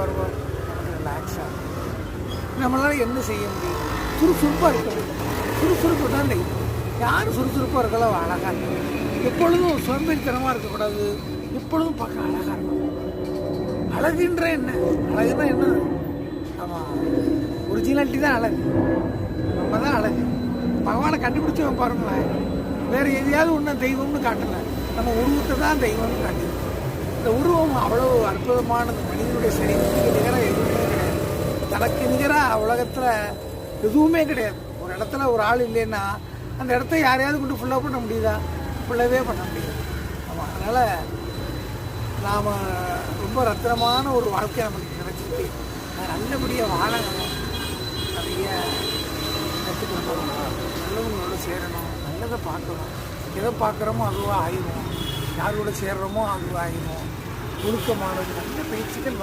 பாருங்க, நமக்கு ரிலாக்ஸாக இருக்கும். நம்மளால் என்ன செய்ய முடியும்? சுறுசுறுப்பாக இருக்கணும். சுறுசுறுப்பு தான் தெய்வம். யார் சுறுசுறுப்பாக இருக்கலாம் அழகாக இருக்கும். எப்பொழுதும் சோம்பேறித்தனமாக இருக்கக்கூடாது. எப்பொழுதும் பார்க்க அழகாக இருக்கும். அழகுன்ற என்ன? அழகுன்னா என்ன? ஆமாம், ஒரிஜினாலிட்டி தான் அழகு. நம்ம தான் அழகு. பகவானை கண்டுபிடிச்சவன் பாருங்களேன், வேறு எதையாவது ஒன்று தெய்வம்னு காட்டலை, நம்ம உருவத்தை தான் தெய்வம்னு காட்டுது. இந்த உருவம் அவ்வளோ அற்புதமானது. மனிதனுடைய சரீரத்துக்கு நிகராக எதுவுமே கிடையாது. தனக்கு நிகராக உலகத்தில் எதுவுமே கிடையாது. ஒரு இடத்துல ஒரு ஆள் இல்லைன்னா அந்த இடத்த யாரையாவது கொண்டு ஃபுல்லாக பண்ண முடியுதா? ஃபுல்லாகவே பண்ண முடியாது. ஆமாம், அதனால் நாம் ரொம்ப ரத்தினமான ஒரு வாழ்க்கை நமக்கு கிடைச்சிருக்கு. நல்லபடியாக வாழணும், நிறைய கற்றுக்கணும், நல்லவங்களோட சேரணும், நல்லதை பார்க்கணும். எதை பார்க்குறோமோ அதுவாக ஆயிடும், யாரோட சேர்றோமோ அதுவாக ஆயிடும். ஒழுக்கமானது நல்ல பேச்சுக்கள்